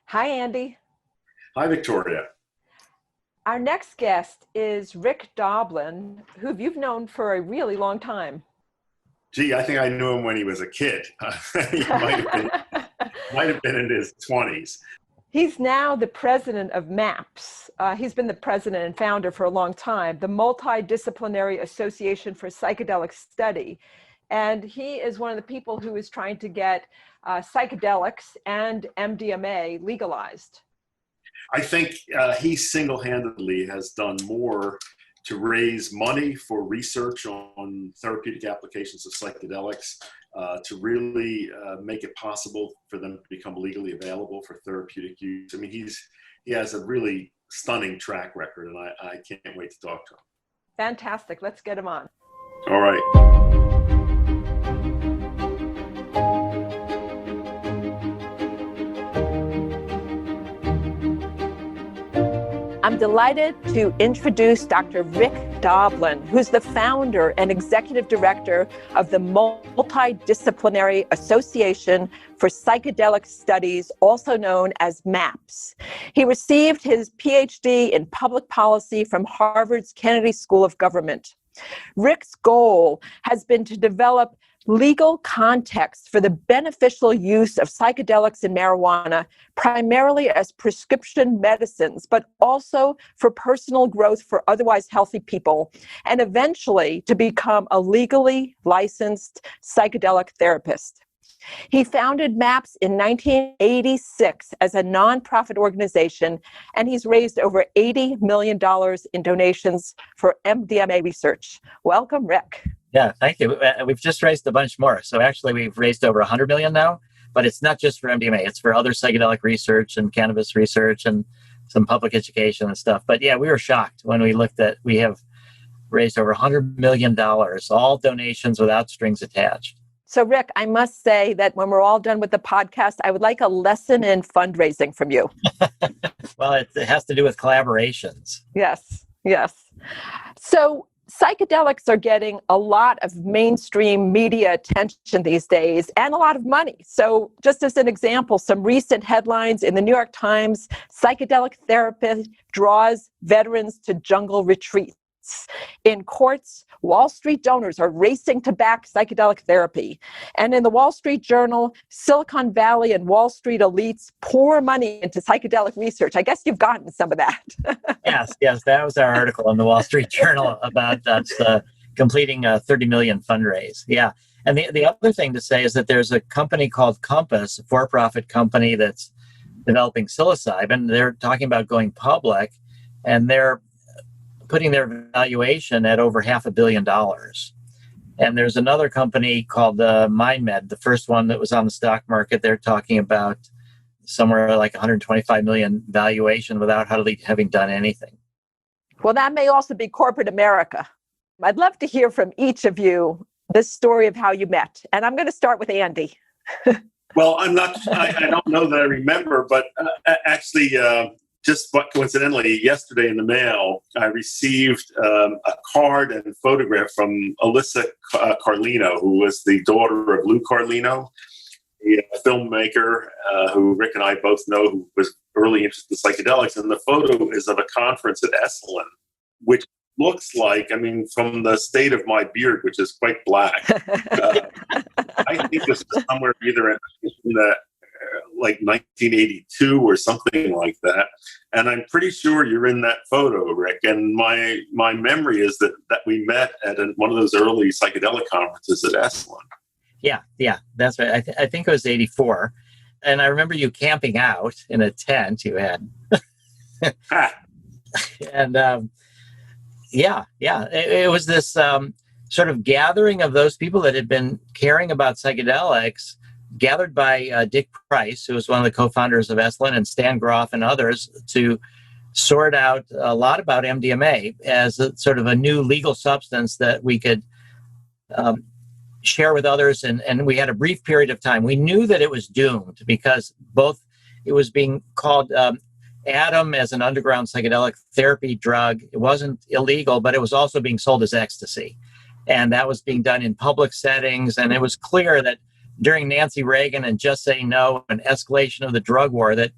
Hi, Andy. Hi, Victoria. Our next guest is Rick Doblin, who you've known for a really long time. Gee, I think I knew him when he was a kid. He might have been in his 20s. He's now the president of MAPS. He's been the president and founder for a long time, the Multidisciplinary Association for Psychedelic Study. And he is one of the people who is trying to get psychedelics and MDMA legalized. I think he single-handedly has done more to raise money for research on therapeutic applications of psychedelics, to really make it possible for them to become legally available for therapeutic use. I mean, he has a really stunning track record, and I can't wait to talk to him. Fantastic. Let's get him on. All right. I'm delighted to introduce Dr. Rick Doblin, who's the founder and executive director of the Multidisciplinary Association for Psychedelic Studies, also known as MAPS. He received his Ph.D. in public policy from Harvard's Kennedy School of Government. Rick's goal has been to develop legal context for the beneficial use of psychedelics and marijuana, primarily as prescription medicines, but also for personal growth for otherwise healthy people, and eventually to become a legally licensed psychedelic therapist. He founded MAPS in 1986 as a nonprofit organization, and he's raised over $80 million in donations for MDMA research. Welcome, Rick. Yeah, thank you. We've just raised a bunch more. So actually, we've raised over 100 million now, but it's not just for MDMA. It's for other psychedelic research and cannabis research and some public education and stuff. But yeah, we were shocked when we looked at, we have raised over $100 million, all donations without strings attached. So Rick, I must say that when we're all done with the podcast, I would like a lesson in fundraising from you. Well, it has to do with collaborations. Yes. So psychedelics are getting a lot of mainstream media attention these days and a lot of money. So just as an example, some recent headlines in the New York Times: psychedelic therapist draws veterans to jungle retreats. In courts, Wall Street donors are racing to back psychedelic therapy. And in the Wall Street Journal, Silicon Valley and Wall Street elites pour money into psychedelic research. I guess you've gotten some of that. Yes, that was our article in the Wall Street Journal about completing a 30 million fundraise. Yeah, and the other thing to say is that there's a company called Compass, a for-profit company that's developing psilocybin. They're talking about going public, and they're putting their valuation at over $500 million. And there's another company called MindMed, the first one that was on the stock market. They're talking about somewhere like 125 million valuation without having done anything. Well, that may also be corporate America. I'd love to hear from each of you this story of how you met. And I'm going to start with Andy. Well, I don't know that I remember, but actually, just coincidentally, yesterday in the mail, I received a card and photograph from Alyssa Carlino, who was the daughter of Lou Carlino, a filmmaker who Rick and I both know, who was early interested in psychedelics. And the photo is of a conference at Esalen, which looks like, from the state of my beard, which is quite black, I think this was somewhere either in the like 1982 or something like that. And I'm pretty sure you're in that photo, Rick. And my memory is that we met at one of those early psychedelic conferences at Esalen. Yeah, that's right. I think it was 84. And I remember you camping out in a tent you had. And it was this sort of gathering of those people that had been caring about psychedelics, gathered by Dick Price, who was one of the co-founders of Esalen, and Stan Groff and others, to sort out a lot about MDMA as a sort of a new legal substance that we could share with others. And we had a brief period of time. We knew that it was doomed because both it was being called Adam as an underground psychedelic therapy drug. It wasn't illegal, but it was also being sold as ecstasy. And that was being done in public settings. And it was clear that during Nancy Reagan and Just Say No, an escalation of the drug war, that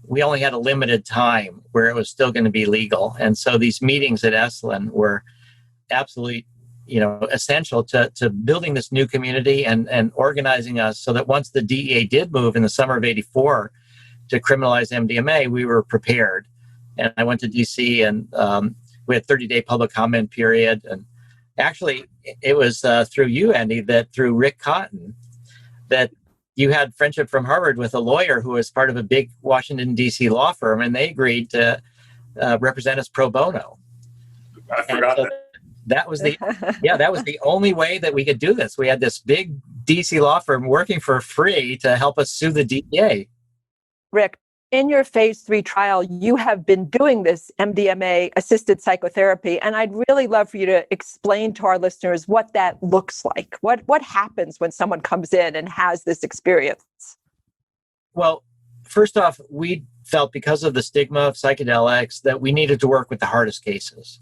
we only had a limited time where it was still going to be legal. And so these meetings at Esalen were absolutely, essential to building this new community and organizing us so that once the DEA did move in the summer of '84 to criminalize MDMA, we were prepared. And I went to DC and we had 30-day public comment period. And actually, it was through you, Andy, that through Rick Cotton, that you had friendship from Harvard with a lawyer who was part of a big Washington, D.C. law firm, and they agreed to represent us pro bono. I forgot that. That was the only way that we could do this. We had this big D.C. law firm working for free to help us sue the DEA. Rick, in your phase 3 trial, you have been doing this MDMA-assisted psychotherapy, and I'd really love for you to explain to our listeners what that looks like. What happens when someone comes in and has this experience? Well, first off, we felt because of the stigma of psychedelics that we needed to work with the hardest cases.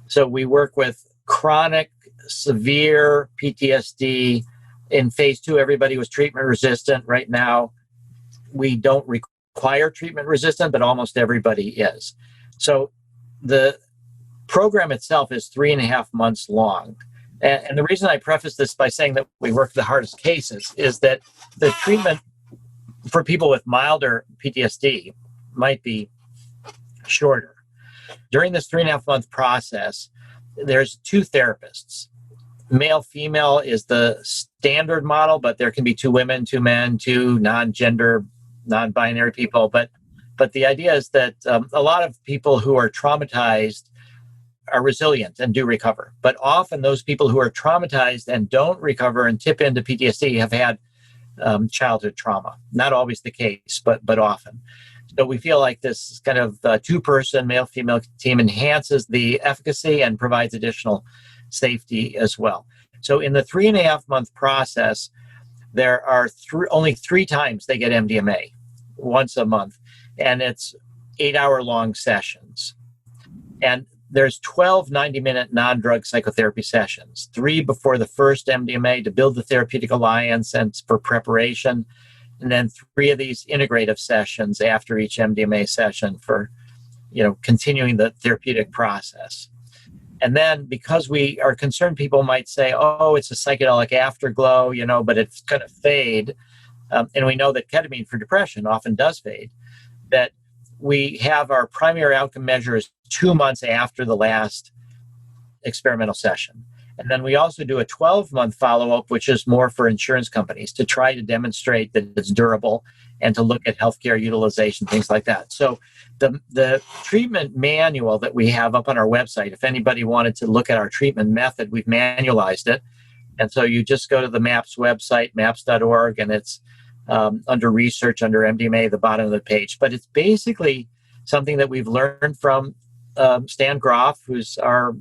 So we work with chronic, severe PTSD. In phase 2, everybody was treatment resistant. Right now, we don't require treatment resistant, but almost everybody is. So the program itself is 3.5 months long. And the reason I preface this by saying that we work the hardest cases is that the treatment for people with milder PTSD might be shorter. During this 3.5 month process, there's 2 therapists. Male, female is the standard model, but there can be 2 women, 2 men, 2 non-gender, non-binary people. But the idea is that a lot of people who are traumatized are resilient and do recover. But often those people who are traumatized and don't recover and tip into PTSD have had childhood trauma. Not always the case, but often. So we feel like this kind of 2-person male-female team enhances the efficacy and provides additional safety as well. So in the 3.5 month process, there are only 3 times they get MDMA, once a month, and it's 8-hour long sessions. And there's 12 90-minute non-drug psychotherapy sessions, 3 before the first MDMA to build the therapeutic alliance and for preparation, and then 3 of these integrative sessions after each MDMA session for, continuing the therapeutic process. And then because we are concerned people might say, oh, it's a psychedelic afterglow, but it's going to fade. And we know that ketamine for depression often does fade, that we have our primary outcome measures 2 months after the last experimental session. And then we also do a 12-month follow-up, which is more for insurance companies to try to demonstrate that it's durable and to look at healthcare utilization, things like that. So the treatment manual that we have up on our website, if anybody wanted to look at our treatment method, we've manualized it. And so you just go to the MAPS website, maps.org, and it's under research, under MDMA, the bottom of the page. But it's basically something that we've learned from Stan Groff, who's our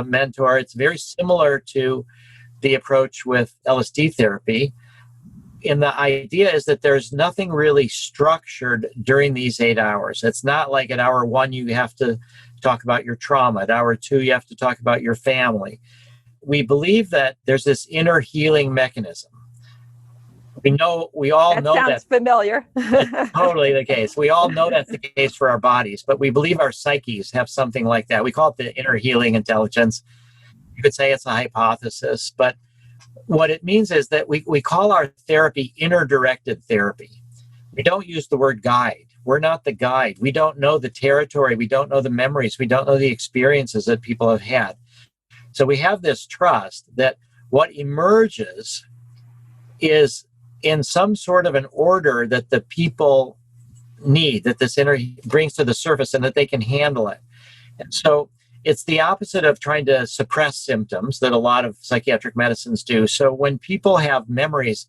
mentor. It's very similar to the approach with LSD therapy. And the idea is that there's nothing really structured during these 8 hours. It's not like at hour 1, you have to talk about your trauma. At hour 2, you have to talk about your family. We believe that there's this inner healing mechanism. We all know that. Sounds familiar. It's totally the case. We all know that's the case for our bodies, but we believe our psyches have something like that. We call it the inner healing intelligence. You could say it's a hypothesis, but what it means is that we call our therapy inner-directed therapy. We don't use the word guide. We're not the guide. We don't know the territory. We don't know the memories. We don't know the experiences that people have had. So we have this trust that what emerges is in some sort of an order that the people need, that this brings to the surface and that they can handle it. And so it's the opposite of trying to suppress symptoms that a lot of psychiatric medicines do. So when people have memories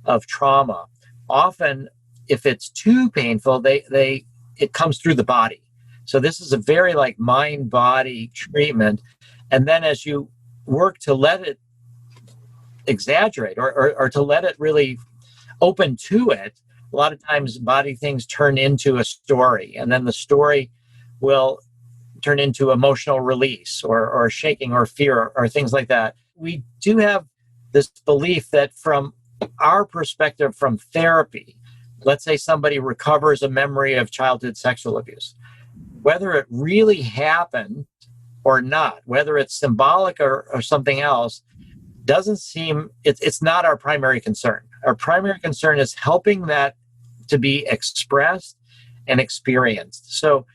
of trauma, often if it's too painful, it comes through the body. So this is a very like mind-body treatment. And then as you work to let it exaggerate or to let it really open to it, a lot of times body things turn into a story, and then the story will turn into emotional release or shaking or fear or things like that. We do have this belief that from our perspective from therapy, let's say somebody recovers a memory of childhood sexual abuse. Whether it really happened or not, whether it's symbolic or something else, doesn't seem, it's not our primary concern. Our primary concern is helping that to be expressed and experienced. So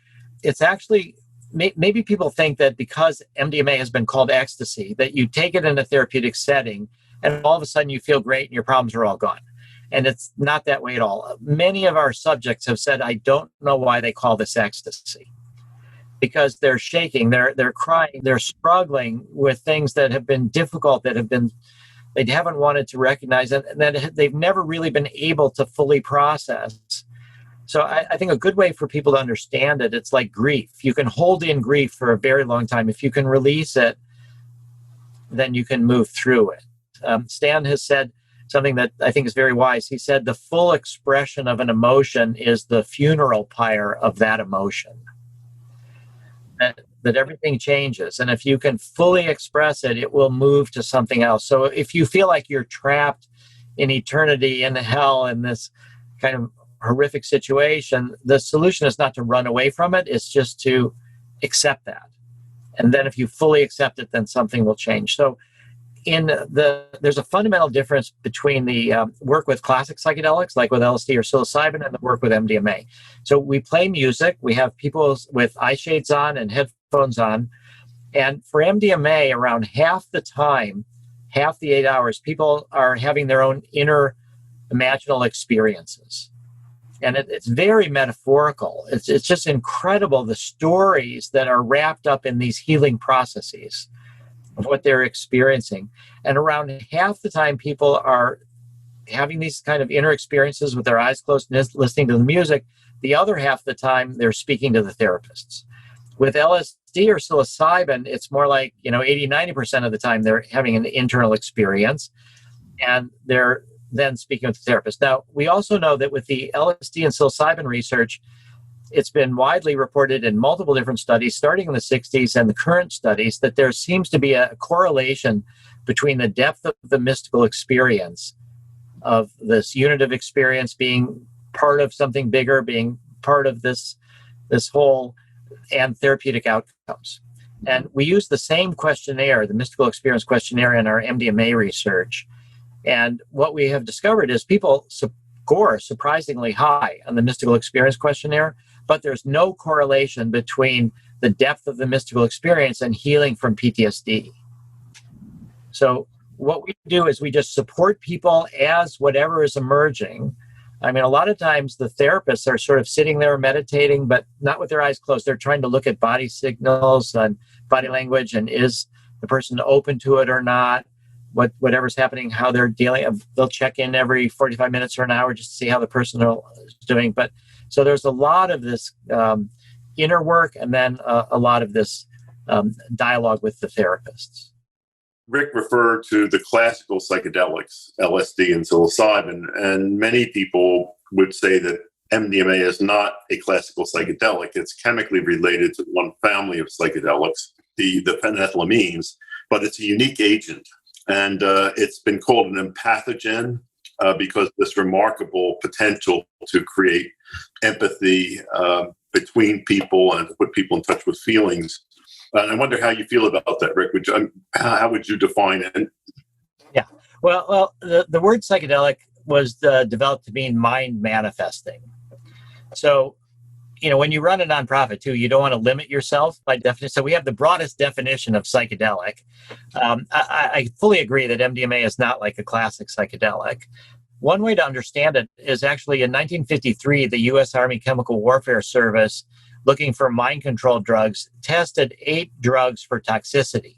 it's actually, maybe people think that because MDMA has been called ecstasy, that you take it in a therapeutic setting and all of a sudden you feel great and your problems are all gone. And it's not that way at all. Many of our subjects have said, I don't know why they call this ecstasy. Because they're shaking, they're crying, they're struggling with things that have been difficult, that have been, they haven't wanted to recognize, and that they've never really been able to fully process. So I think a good way for people to understand it, it's like grief. You can hold in grief for a very long time. If you can release it, then you can move through it. Stan has said something that I think is very wise. He said, the full expression of an emotion is the funeral pyre of that emotion. That everything changes. And if you can fully express it, it will move to something else. So if you feel like you're trapped in eternity, in hell, in this kind of horrific situation, the solution is not to run away from it. It's just to accept that. And then if you fully accept it, then something will change. So there's a fundamental difference between the work with classic psychedelics, like with LSD or psilocybin, and the work with MDMA. So we play music. We have people with eye shades on and headphones on. And for MDMA, around half the time, half the 8 hours, people are having their own inner imaginal experiences. And it's very metaphorical. It's just incredible, the stories that are wrapped up in these healing processes of what they're experiencing. And around half the time, people are having these kind of inner experiences with their eyes closed and listening to the music. The other half of the time, they're speaking to the therapists. With LSD or psilocybin, it's more like, 80, 90% of the time, they're having an internal experience, and they're then speaking with the therapist. Now, we also know that with the LSD and psilocybin research, it's been widely reported in multiple different studies, starting in the 60s and the current studies, that there seems to be a correlation between the depth of the mystical experience of this unit of experience being part of something bigger, being part of this whole, and therapeutic outcomes. And we use the same questionnaire, the mystical experience questionnaire, in our MDMA research. And what we have discovered is people score surprisingly high on the mystical experience questionnaire, but there's no correlation between the depth of the mystical experience and healing from PTSD. So what we do is we just support people as whatever is emerging. I mean, a lot of times the therapists are sort of sitting there meditating, but not with their eyes closed. They're trying to look at body signals and body language, and is the person open to it or not? Whatever's happening, how they're dealing. They'll check in every 45 minutes or an hour just to see how the person is doing. But so there's a lot of this inner work, and then a lot of this dialogue with the therapists. Rick referred to the classical psychedelics, LSD and psilocybin, and many people would say that MDMA is not a classical psychedelic. It's chemically related to one family of psychedelics, the phenethylamines, but it's a unique agent. And it's been called an empathogen because of this remarkable potential to create empathy between people and to put people in touch with feelings. And I wonder how you feel about that, Rick. How would you define it? Yeah. Well, the word psychedelic was developed to mean mind manifesting. So, when you run a nonprofit too, you don't want to limit yourself by definition. So we have the broadest definition of psychedelic. I fully agree that MDMA is not like a classic psychedelic. One way to understand it is actually in 1953, the U.S. Army Chemical Warfare Service, looking for mind control drugs, tested 8 drugs for toxicity.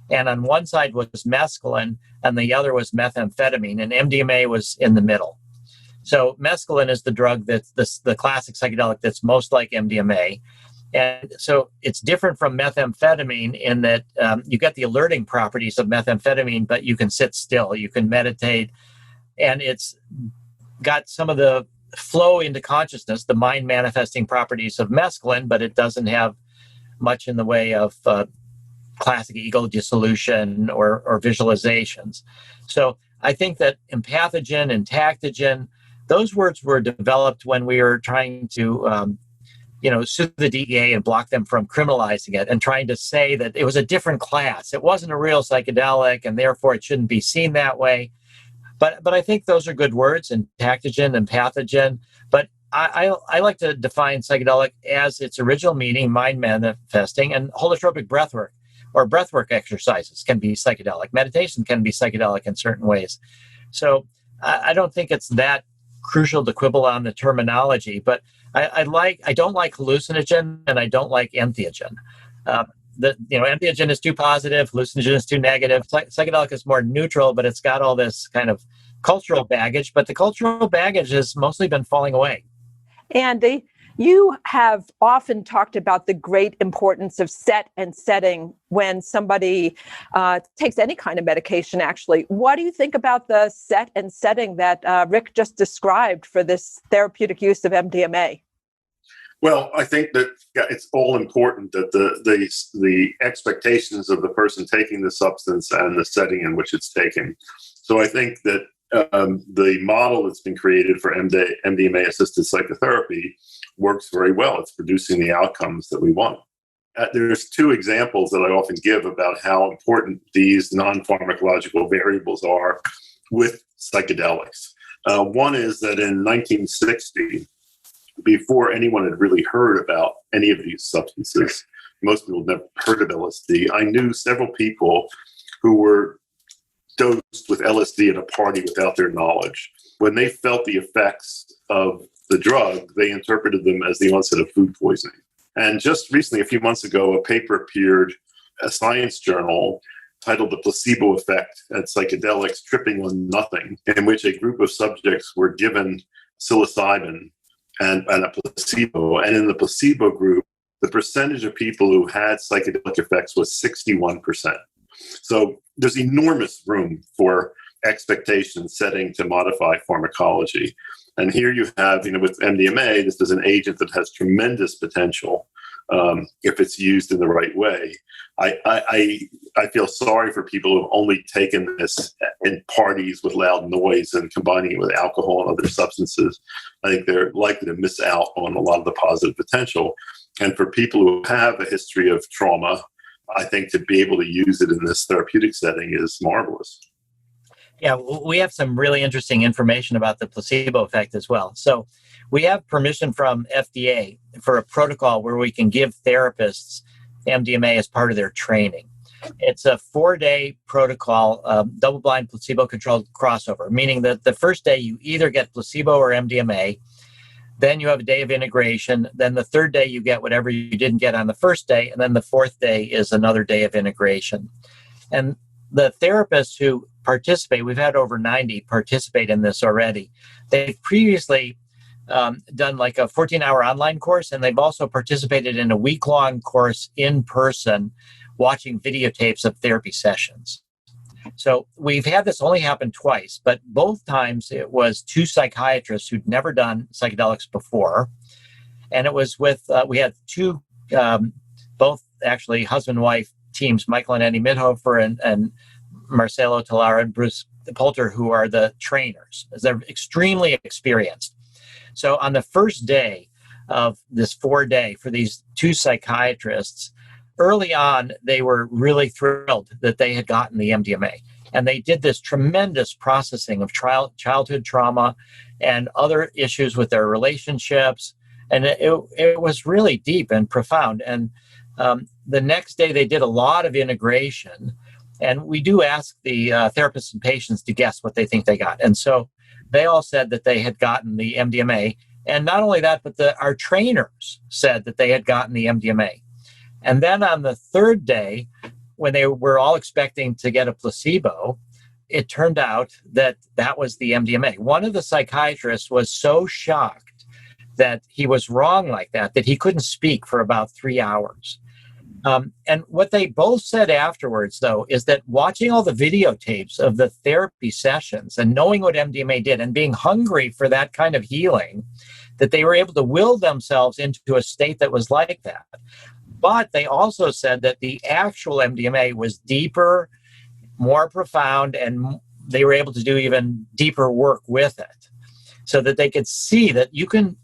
And on one side was mescaline, and the other was methamphetamine, and MDMA was in the middle. So mescaline is the drug that's the classic psychedelic that's most like MDMA. And so it's different from methamphetamine in that you get the alerting properties of methamphetamine, but you can sit still, you can meditate, and it's got some of the flow into consciousness, the mind manifesting properties of mescaline, but it doesn't have much in the way of classic ego dissolution or visualizations. So I think that empathogen and tactogen those words were developed when we were trying to, sue the DEA and block them from criminalizing it and trying to say that it was a different class. It wasn't a real psychedelic, and therefore it shouldn't be seen that way. But I think those are good words, entactogen and pathogen. But I like to define psychedelic as its original meaning, mind manifesting, and holotropic breathwork or breathwork exercises can be psychedelic. Meditation can be psychedelic in certain ways. So I don't think it's that crucial to quibble on the terminology, but I don't like hallucinogen and I don't like entheogen. Entheogen is too positive, hallucinogen is too negative. Psychedelic is more neutral, but it's got all this kind of cultural baggage, but the cultural baggage has mostly been falling away. Andy, you have often talked about the great importance of set and setting when somebody takes any kind of medication, actually. What do you think about the set and setting that Rick just described for this therapeutic use of MDMA? Well, I think that it's all important that the expectations of the person taking the substance and the setting in which it's taken. So I think that the model that's been created for MDMA-assisted psychotherapy works very well. It's producing the outcomes that we want. There's two examples that I often give about how important these non-pharmacological variables are with psychedelics. One is that in 1960, before anyone had really heard about any of these substances, most people had never heard of LSD, I knew several people who were dosed with LSD at a party without their knowledge. When they felt the effects of the drug, they interpreted them as the onset of food poisoning. And just recently, a few months ago, a paper appeared, a science journal, titled The Placebo Effect at Psychedelics Tripping on Nothing, in which a group of subjects were given psilocybin and a placebo. And in the placebo group, the percentage of people who had psychedelic effects was 61%. So there's enormous room for expectation setting to modify pharmacology. And here you have, with MDMA, this is an agent that has tremendous potential if it's used in the right way. I feel sorry for people who have only taken this in parties with loud noise and combining it with alcohol and other substances. I think they're likely to miss out on a lot of the positive potential. And for people who have a history of trauma, I think to be able to use it in this therapeutic setting is marvelous. Yeah, we have some really interesting information about the placebo effect as well. So we have permission from FDA for a protocol where we can give therapists MDMA as part of their training. It's a 4-day protocol, double-blind placebo-controlled crossover, meaning that the first day you either get placebo or MDMA, then you have a day of integration, then the third day you get whatever you didn't get on the first day, and then the fourth day is another day of integration. And the therapists who participate, we've had over 90 participate in this already. They've previously done like a 14-hour online course, and they've also participated in a week-long course in person, watching videotapes of therapy sessions. So we've had this only happen twice, but both times it was two psychiatrists who'd never done psychedelics before. And it was with, we had two, both actually husband-wife teams, Michael and Andy Midhofer and Marcelo Talara and Bruce Poulter, who are the trainers. They're extremely experienced. So on the first day of this 4-day for these two psychiatrists, early on, they were really thrilled that they had gotten the MDMA. And they did this tremendous processing of childhood trauma and other issues with their relationships. And it was really deep and profound. And the next day, they did a lot of integration. And we do ask the therapists and patients to guess what they think they got. And so they all said that they had gotten the MDMA. And not only that, but our trainers said that they had gotten the MDMA. And then on the third day, when they were all expecting to get a placebo, it turned out that that was the MDMA. One of the psychiatrists was so shocked that he was wrong like that he couldn't speak for about 3 hours. And what they both said afterwards, though, is that watching all the videotapes of the therapy sessions and knowing what MDMA did and being hungry for that kind of healing, that they were able to will themselves into a state that was like that. But they also said that the actual MDMA was deeper, more profound, and they were able to do even deeper work with it. so that they could see that you can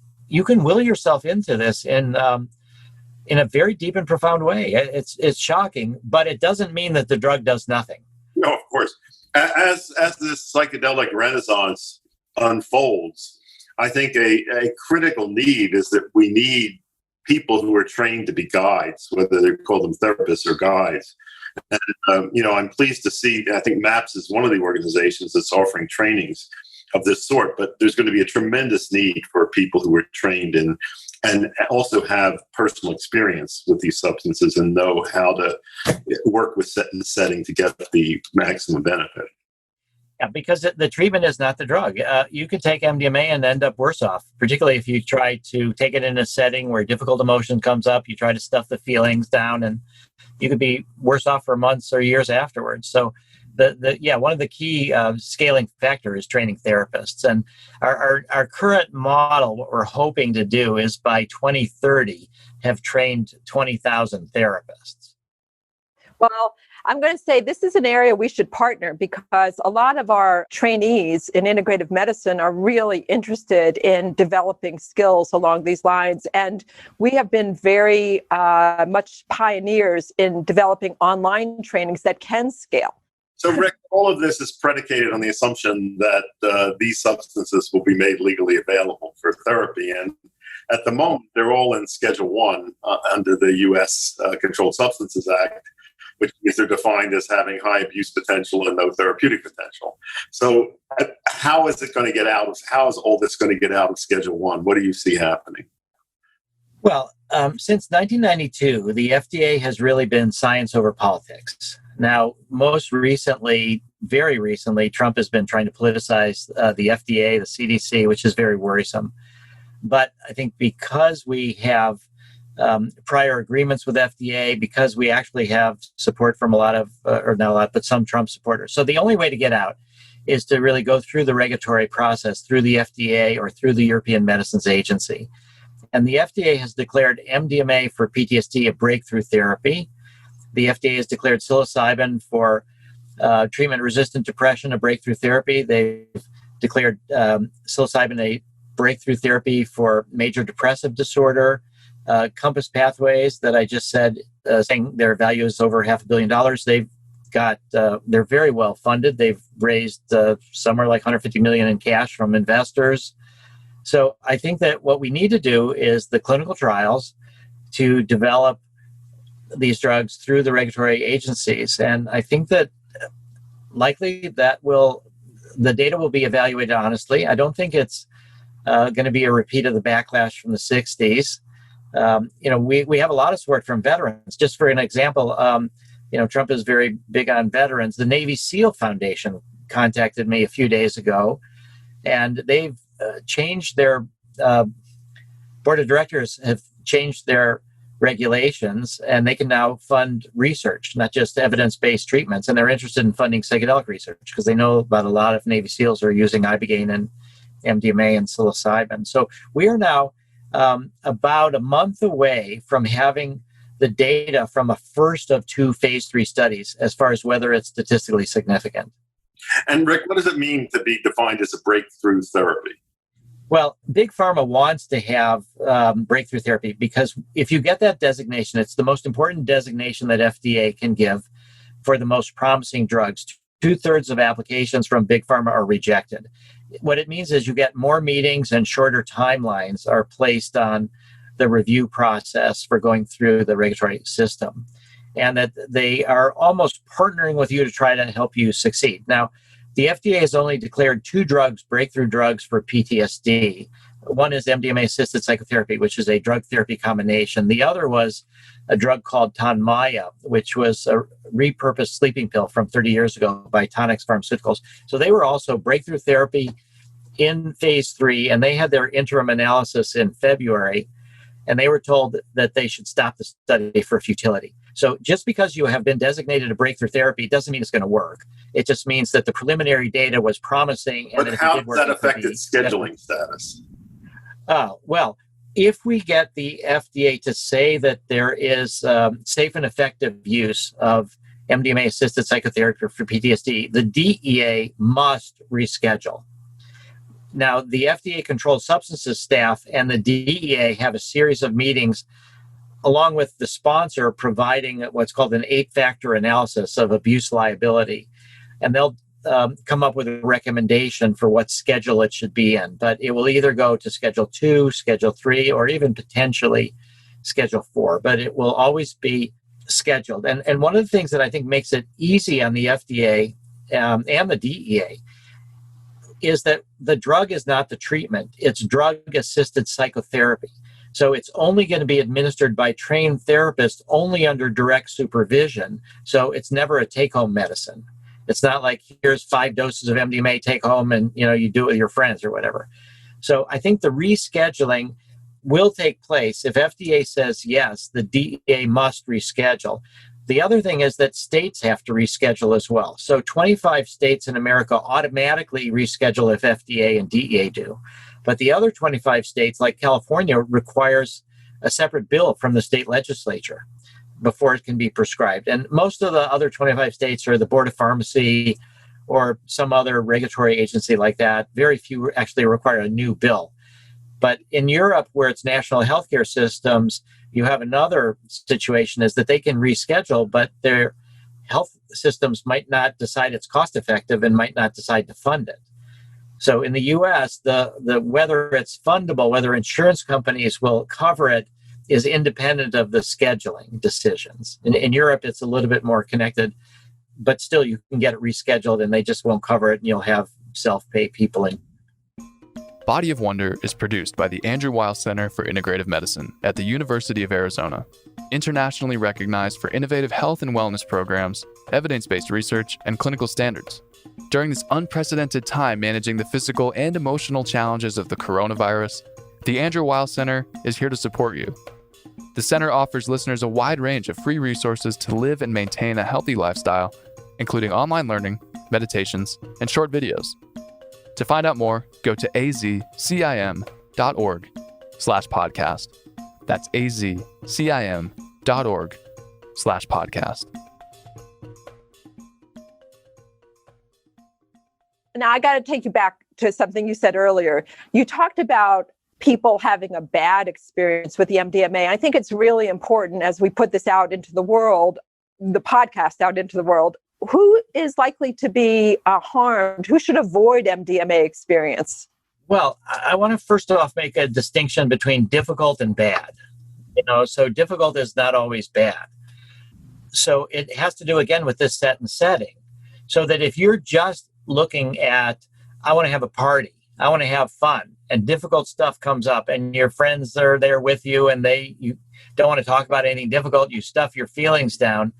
will yourself into this in a very deep and profound way. It's shocking, but it doesn't mean that the drug does nothing. No, of course. As this psychedelic renaissance unfolds, I think a critical need is that we need people who are trained to be guides, whether they call them therapists or guides. And, I'm pleased to see, I think MAPS is one of the organizations that's offering trainings of this sort, but there's going to be a tremendous need for people who are trained in and also have personal experience with these substances and know how to work with setting to get the maximum benefit. Yeah, because the treatment is not the drug. You could take MDMA and end up worse off, particularly if you try to take it in a setting where difficult emotion comes up, you try to stuff the feelings down, and you could be worse off for months or years afterwards. So one of the key scaling factors is training therapists. And our current model, what we're hoping to do is by 2030 have trained 20,000 therapists. Well, I'm going to say this is an area we should partner, because a lot of our trainees in integrative medicine are really interested in developing skills along these lines. And we have been very much pioneers in developing online trainings that can scale. So, Rick, all of this is predicated on the assumption that these substances will be made legally available for therapy. And at the moment, they're all in Schedule 1 under the U.S. Controlled Substances Act, which means they're defined as having high abuse potential and no therapeutic potential. So how is it going to get out? How is all this going to get out of Schedule 1? What do you see happening? Well, since 1992, the FDA has really been science over politics. Now, most recently, very recently, Trump has been trying to politicize the FDA, the CDC, which is very worrisome. But I think because we have prior agreements with FDA, because we actually have support from some Trump supporters. So the only way to get out is to really go through the regulatory process, through the FDA or through the European Medicines Agency. And the FDA has declared MDMA for PTSD a breakthrough therapy. The FDA has declared psilocybin for treatment-resistant depression a breakthrough therapy. They've declared psilocybin a breakthrough therapy for major depressive disorder. Compass Pathways that I just said, saying their value is over $500 million. They've got, they're very well funded. They've raised somewhere like $150 million in cash from investors. So I think that what we need to do is the clinical trials to develop these drugs through the regulatory agencies. And I think that likely the data will be evaluated honestly. I don't think it's going to be a repeat of the backlash from the 60s. We have a lot of support from veterans. Just for an example, Trump is very big on veterans. The Navy SEAL Foundation contacted me a few days ago, and they've changed their board of directors have changed their regulations, and they can now fund research, not just evidence-based treatments. And they're interested in funding psychedelic research because they know about a lot of Navy SEALs are using ibogaine and MDMA and psilocybin. So we are now about a month away from having the data from a first of 2 phase 3 studies as far as whether it's statistically significant. And Rick, what does it mean to be defined as a breakthrough therapy? Well, Big Pharma wants to have breakthrough therapy because if you get that designation, it's the most important designation that FDA can give for the most promising drugs. 2/3 of applications from Big Pharma are rejected. What it means is you get more meetings and shorter timelines are placed on the review process for going through the regulatory system, and that they are almost partnering with you to try to help you succeed. Now, the FDA has only declared 2 drugs, breakthrough drugs for PTSD. One is MDMA-assisted psychotherapy, which is a drug therapy combination. The other was a drug called Tonmya, which was a repurposed sleeping pill from 30 years ago by Tonix Pharmaceuticals. So they were also breakthrough therapy in phase 3, and they had their interim analysis in February, and they were told that they should stop the study for futility. So just because you have been designated a breakthrough therapy doesn't mean it's going to work. It just means that the preliminary data was promising. And but how does that affect its scheduling status? Well, if we get the FDA to say that there is safe and effective use of MDMA-assisted psychotherapy for PTSD, the DEA must reschedule. Now, the FDA Controlled Substances staff and the DEA have a series of meetings along with the sponsor providing what's called an 8-factor analysis of abuse liability. And they'll come up with a recommendation for what schedule it should be in. But it will either go to Schedule 2, Schedule 3, or even potentially Schedule 4. But it will always be scheduled. And one of the things that I think makes it easy on the FDA and the DEA is that the drug is not the treatment. It's drug-assisted psychotherapy. So it's only going to be administered by trained therapists only under direct supervision. So it's never a take-home medicine. It's not like here's 5 doses of MDMA, take home and you do it with your friends or whatever. So I think the rescheduling will take place. If FDA says yes, the DEA must reschedule. The other thing is that states have to reschedule as well. So 25 states in America automatically reschedule if FDA and DEA do. But the other 25 states, like California, requires a separate bill from the state legislature before it can be prescribed. And most of the other 25 states are the Board of Pharmacy or some other regulatory agency like that. Very few actually require a new bill. But in Europe, where it's national healthcare systems, you have another situation is that they can reschedule, but their health systems might not decide it's cost effective and might not decide to fund it. So in the US, the whether it's fundable, whether insurance companies will cover it is independent of the scheduling decisions. In Europe, it's a little bit more connected, but still you can get it rescheduled and they just won't cover it and you'll have self-pay people in. Body of Wonder is produced by the Andrew Weil Center for Integrative Medicine at the University of Arizona, internationally recognized for innovative health and wellness programs, evidence-based research, and clinical standards. During this unprecedented time managing the physical and emotional challenges of the coronavirus, the Andrew Weil Center is here to support you. The center offers listeners a wide range of free resources to live and maintain a healthy lifestyle, including online learning, meditations, and short videos. To find out more, go to azcim.org/podcast. That's azcim.org/podcast. Now, I got to take you back to something you said earlier. You talked about people having a bad experience with the MDMA. I think it's really important as we put this out into the world, the podcast out into the world, who is likely to be harmed? Who should avoid MDMA experience? Well, I want to first off make a distinction between difficult and bad. So difficult is not always bad. So it has to do again with this set and setting. So that if you're just looking at, I want to have a party, I want to have fun, and difficult stuff comes up and your friends are there with you and you don't want to talk about anything difficult, you stuff your feelings down,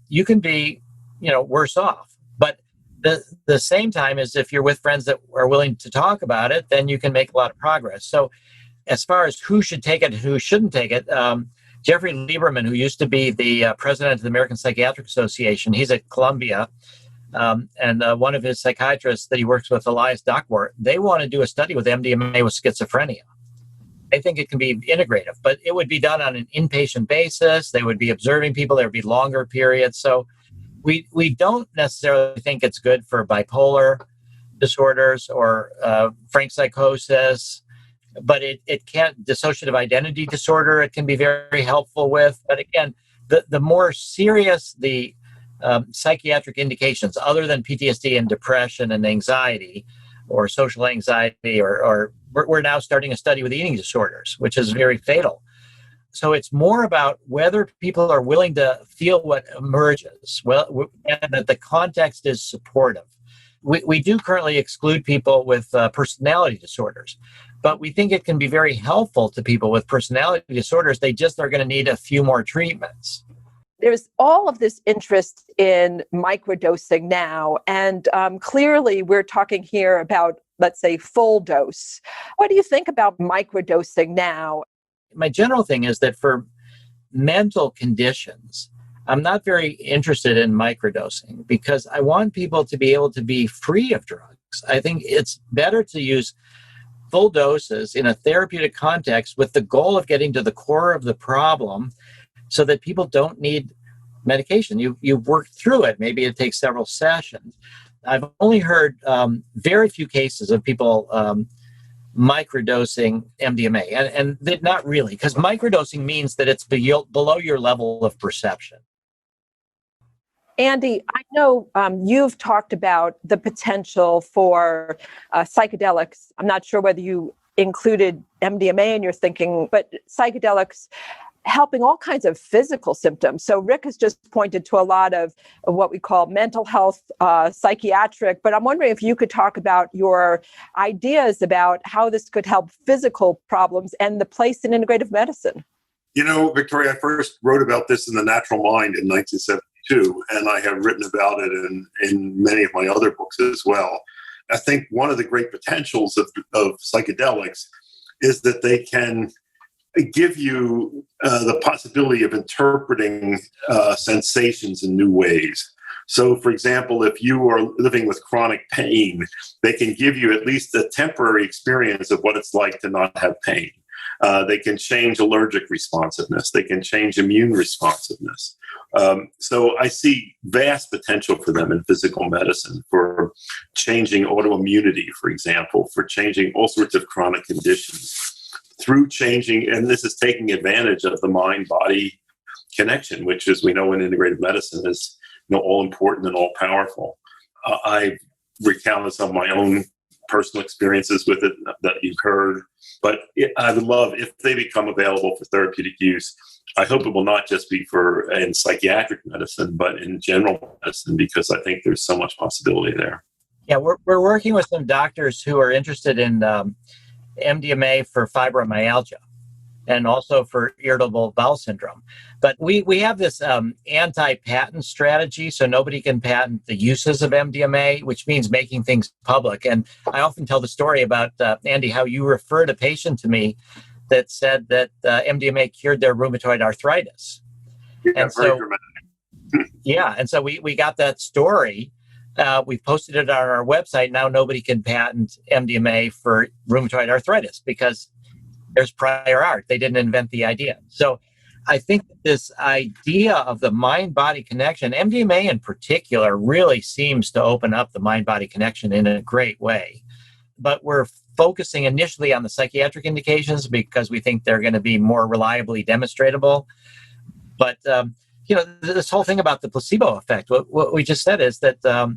you can be worse off. But the same time is if you're with friends that are willing to talk about it, then you can make a lot of progress. So as far as who should take it and who shouldn't take it, Jeffrey Lieberman, who used to be the president of the American Psychiatric Association, he's at Columbia, and one of his psychiatrists that he works with, Weil and Dr, they want to do a study with MDMA with schizophrenia. I think it can be integrative, but it would be done on an inpatient basis. They would be observing people. There would be longer periods. So we don't necessarily think it's good for bipolar disorders or frank psychosis, but it can't, dissociative identity disorder, it can be very helpful with. But again, the more serious the psychiatric indications, other than PTSD and depression and anxiety or social anxiety, or we're now starting a study with eating disorders, which is very fatal. So it's more about whether people are willing to feel what emerges, and that the context is supportive. We do currently exclude people with personality disorders, but we think it can be very helpful to people with personality disorders. They just are going to need a few more treatments. There's all of this interest in microdosing now, and clearly we're talking here about, let's say, full dose. What do you think about microdosing now? My general thing is that for mental conditions, I'm not very interested in microdosing because I want people to be able to be free of drugs. I think it's better to use full doses in a therapeutic context with the goal of getting to the core of the problem so that people don't need medication. You've worked through it. Maybe it takes several sessions. I've only heard very few cases of people microdosing MDMA, and not really, because microdosing means that it's below your level of perception. Andy, I know you've talked about the potential for psychedelics. I'm not sure whether you included MDMA in your thinking, but psychedelics helping all kinds of physical symptoms. So Rick has just pointed to a lot of what we call mental health, psychiatric, but I'm wondering if you could talk about your ideas about how this could help physical problems and the place in integrative medicine. You know, Victoria, I first wrote about this in The Natural Mind in 1972, and I have written about it in many of my other books as well. I think one of the great potentials of psychedelics is that they can give you the possibility of interpreting sensations in new ways. So, for example, if you are living with chronic pain, they can give you at least a temporary experience of what it's like to not have pain. They can change allergic responsiveness. They can change immune responsiveness. So I see vast potential for them in physical medicine, for changing autoimmunity, for example, for changing all sorts of chronic conditions through changing, and this is taking advantage of the mind-body connection, which, as we know in integrative medicine, is all important and all powerful. I've recounted some of my own personal experiences with it that you've heard, but I would love if they become available for therapeutic use. I hope it will not just be in psychiatric medicine, but in general medicine, because I think there's so much possibility there. Yeah, we're working with some doctors who are interested in MDMA for fibromyalgia and also for irritable bowel syndrome. But we have this anti-patent strategy, so nobody can patent the uses of MDMA, which means making things public. And I often tell the story about, Andy, how you referred a patient to me that said that MDMA cured their rheumatoid arthritis. Yeah, and so, yeah, and so we got that story. We've posted it on our website. Now nobody can patent MDMA for rheumatoid arthritis because there's prior art. They didn't invent the idea. So I think this idea of the mind-body connection, MDMA in particular, really seems to open up the mind-body connection in a great way. But we're focusing initially on the psychiatric indications because we think they're going to be more reliably demonstratable. But, this whole thing about the placebo effect, what we just said is that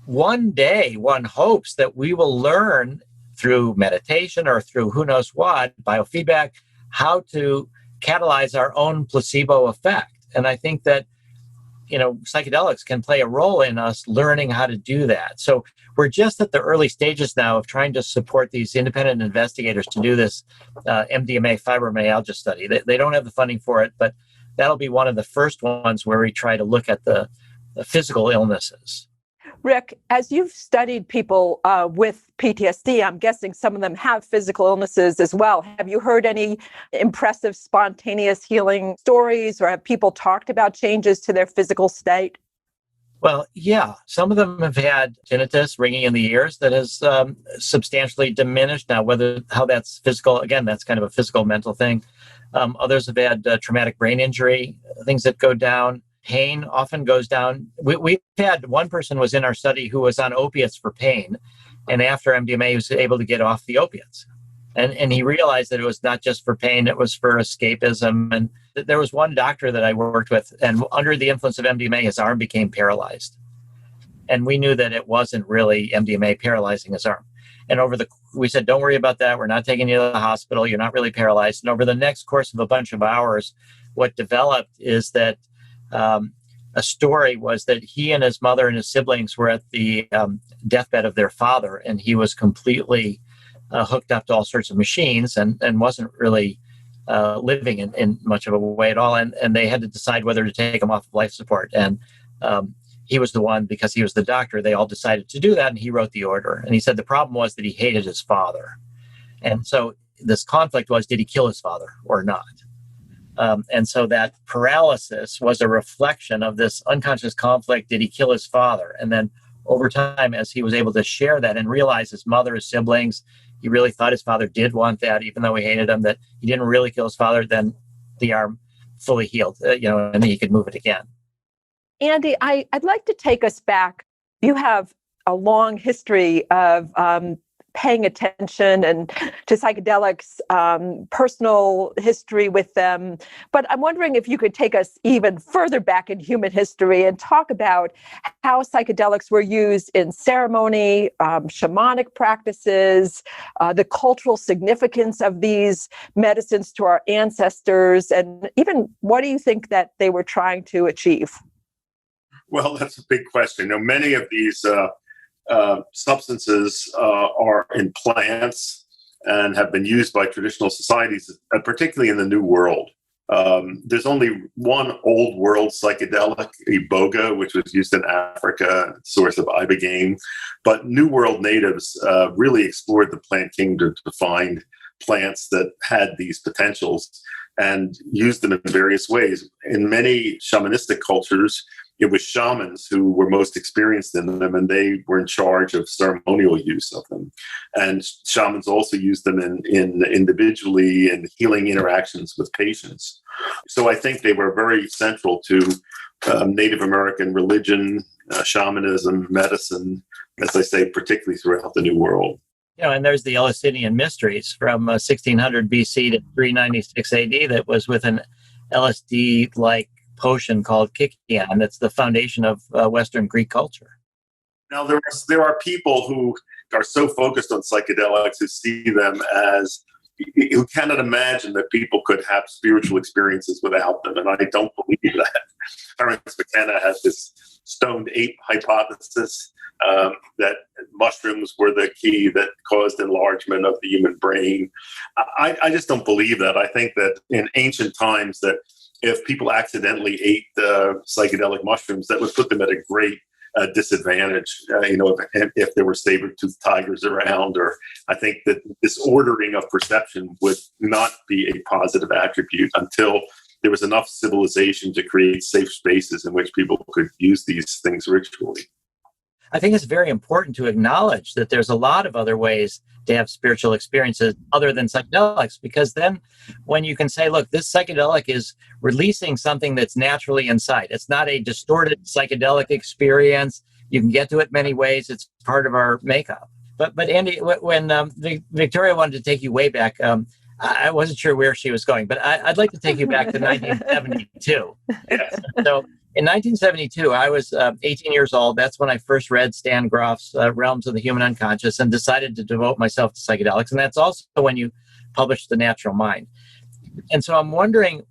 one day one hopes that we will learn through meditation or through who knows what, biofeedback, how to catalyze our own placebo effect. And I think that, psychedelics can play a role in us learning how to do that. So we're just at the early stages now of trying to support these independent investigators to do this MDMA fibromyalgia study. They don't have the funding for it, but that'll be one of the first ones where we try to look at the physical illnesses. Rick, as you've studied people with PTSD, I'm guessing some of them have physical illnesses as well. Have you heard any impressive spontaneous healing stories, or have people talked about changes to their physical state? Well, yeah, some of them have had tinnitus, ringing in the ears, that has substantially diminished. Now, how that's physical, again, that's kind of a physical mental thing. Others have had traumatic brain injury, things that go down. Pain often goes down. We've had one person was in our study who was on opiates for pain, and after MDMA, he was able to get off the opiates. And he realized that it was not just for pain, it was for escapism. And there was one doctor that I worked with, and under the influence of MDMA, his arm became paralyzed. And we knew that it wasn't really MDMA paralyzing his arm. And we said, don't worry about that. We're not taking you to the hospital. You're not really paralyzed. And over the next course of a bunch of hours, what developed is that a story was that he and his mother and his siblings were at the deathbed of their father, and he was completely hooked up to all sorts of machines and wasn't really living in much of a way at all. And they had to decide whether to take him off of life support. And he was the one, because he was the doctor, they all decided to do that, and he wrote the order. And he said the problem was that he hated his father. And so this conflict was, did he kill his father or not? And so that paralysis was a reflection of this unconscious conflict. Did he kill his father? And then over time, as he was able to share that and realize his mother, his siblings, he really thought his father did want that, even though he hated him, that he didn't really kill his father, then the arm fully healed, and he could move it again. Andy, I'd like to take us back you have a long history of paying attention and to psychedelics, personal history with them. But I'm wondering if you could take us even further back in human history and talk about how psychedelics were used in ceremony, shamanic practices, the cultural significance of these medicines to our ancestors, and even what do you think that they were trying to achieve? Well, that's a big question. Many of these substances are in plants and have been used by traditional societies, particularly in the New World. There's only one old world psychedelic, iboga, which was used in Africa, source of ibogaine. But New World natives really explored the plant kingdom to find plants that had these potentials and used them in various ways. In many shamanistic cultures, it was shamans who were most experienced in them, and they were in charge of ceremonial use of them. And shamans also used them in individually and healing interactions with patients. So I think they were very central to Native American religion, shamanism, medicine, as I say, particularly throughout the New World. And there's the Eleusinian Mysteries from 1600 BC to 396 AD that was with an LSD-like potion called Kykeon. That's the foundation of Western Greek culture. Now, there are people who are so focused on psychedelics who see them as, who cannot imagine that people could have spiritual experiences without them, and I don't believe that. Terence McKenna has this stoned ape hypothesis that mushrooms were the key that caused enlargement of the human brain. I just don't believe that. I think that in ancient times that if people accidentally ate psychedelic mushrooms, that would put them at a great disadvantage, if there were saber-toothed tigers around, or I think that this ordering of perception would not be a positive attribute until there was enough civilization to create safe spaces in which people could use these things ritually. I think it's very important to acknowledge that there's a lot of other ways to have spiritual experiences other than psychedelics, because then when you can say, look, this psychedelic is releasing something that's naturally inside. It's not a distorted psychedelic experience. You can get to it many ways. It's part of our makeup. But Andy, when Victoria wanted to take you way back, I wasn't sure where she was going, but I'd like to take you back to 1972. Yes. So in 1972, I was 18 years old. That's when I first read Stan Grof's Realms of the Human Unconscious and decided to devote myself to psychedelics. And that's also when you published The Natural Mind. And so I'm wondering,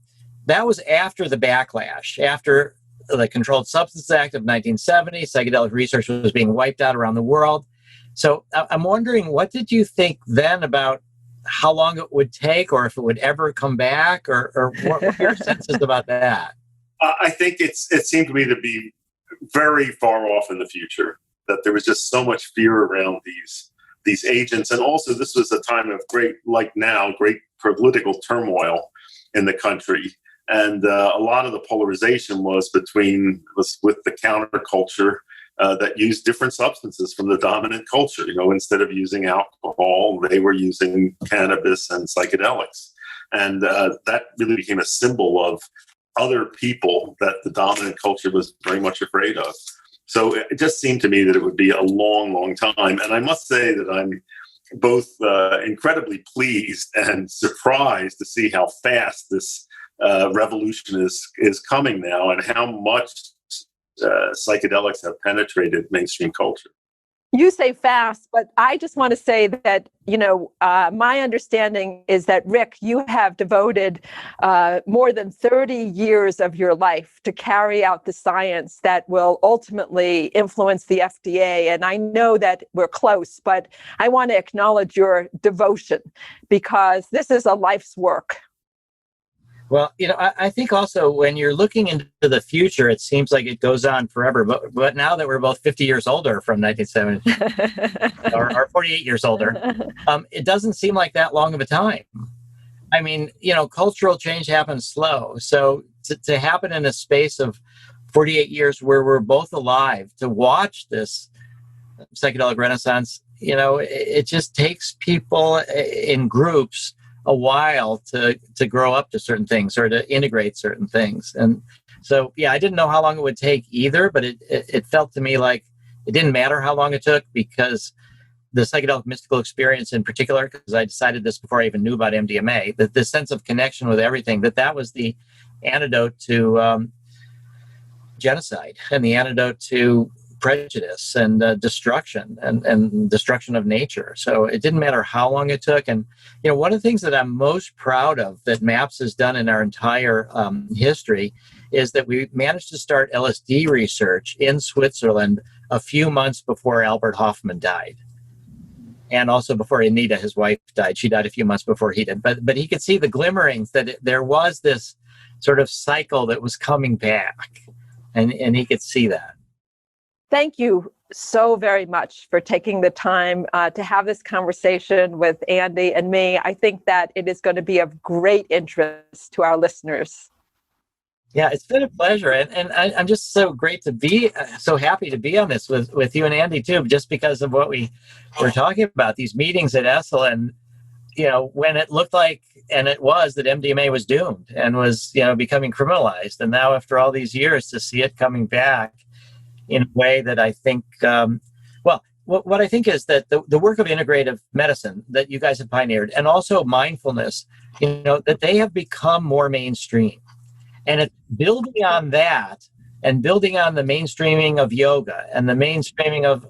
that was after the backlash, after the Controlled Substances Act of 1970, psychedelic research was being wiped out around the world. So I'm wondering, what did you think then about how long it would take, or if it would ever come back, or what were your senses about that? I think it seemed to me to be very far off in the future, that there was just so much fear around these agents. And also this was a time of great political turmoil in the country. And a lot of the polarization was with the counterculture that used different substances from the dominant culture. Instead of using alcohol, they were using cannabis and psychedelics. And that really became a symbol of other people that the dominant culture was very much afraid of. So it just seemed to me that it would be a long, long time. And I must say that I'm both incredibly pleased and surprised to see how fast this revolution is coming now, and how much psychedelics have penetrated mainstream culture. You say fast, but I just want to say that, my understanding is that, Rick, you have devoted more than 30 years of your life to carry out the science that will ultimately influence the FDA. And I know that we're close, but I want to acknowledge your devotion, because this is a life's work. Well, I think also when you're looking into the future, it seems like it goes on forever. But now that we're both 50 years older from 1970, or 48 years older, it doesn't seem like that long of a time. I mean, cultural change happens slow. So to happen in a space of 48 years where we're both alive to watch this psychedelic renaissance, it just takes people in groups a while to grow up to certain things or to integrate certain things. And so, I didn't know how long it would take either, but it felt to me like It didn't matter how long it took, because the psychedelic mystical experience in particular, because I decided this before I even knew about MDMA, that the sense of connection with everything, that was the antidote to genocide and the antidote to prejudice and destruction and destruction of nature. So it didn't matter how long it took. And, one of the things that I'm most proud of that MAPS has done in our entire history is that we managed to start LSD research in Switzerland a few months before Albert Hofmann died. And also before Anita, his wife, died. She died a few months before he did. But he could see the glimmerings that there was this sort of cycle that was coming back. And he could see that. Thank you so very much for taking the time to have this conversation with Andy and me. I think that it is going to be of great interest to our listeners. Yeah, it's been a pleasure. And I'm just so happy to be on this with you and Andy too, just because of what we were talking about, these meetings at ESSL, and, when it looked like, and it was, that MDMA was doomed and was, becoming criminalized. And now after all these years, to see it coming back in a way that I think, what I think is that the work of integrative medicine that you guys have pioneered, and also mindfulness, that they have become more mainstream. And it's building on that, and building on the mainstreaming of yoga and the mainstreaming of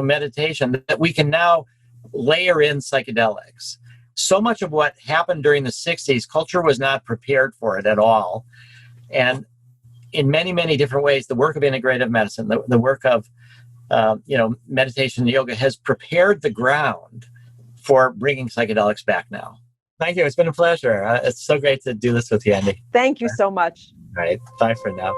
meditation, that we can now layer in psychedelics. So much of what happened during the 60s, culture was not prepared for it at all. And in many, many different ways, the work of integrative medicine, the work of meditation and yoga has prepared the ground for bringing psychedelics back now. Thank you. It's been a pleasure. It's so great to do this with you, Andy. Thank you so much. All right. Bye for now.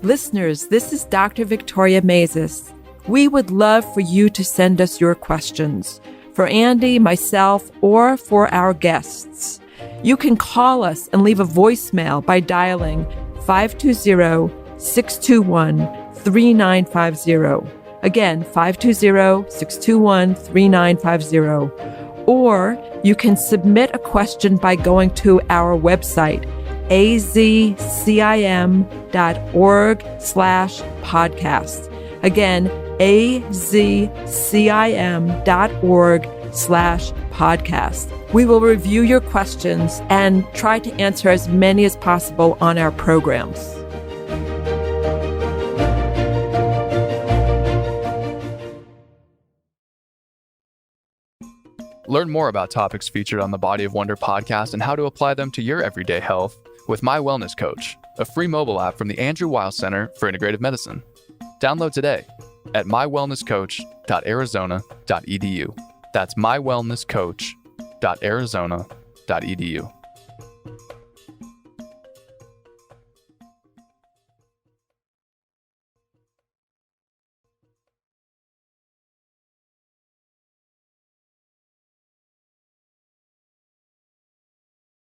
Listeners, this is Dr. Victoria Maizes. We would love for you to send us your questions for Andy, myself, or for our guests. You can call us and leave a voicemail by dialing 520-621-3950. Again, 520-621-3950. Or you can submit a question by going to our website, azcim.org/podcast. Again, azcim.org/podcast. We will review your questions and try to answer as many as possible on our programs. Learn more about topics featured on the Body of Wonder podcast and how to apply them to your everyday health with My Wellness Coach, a free mobile app from the Andrew Weil Center for Integrative Medicine. Download today at mywellnesscoach.arizona.edu. That's mywellnesscoach.arizona.edu.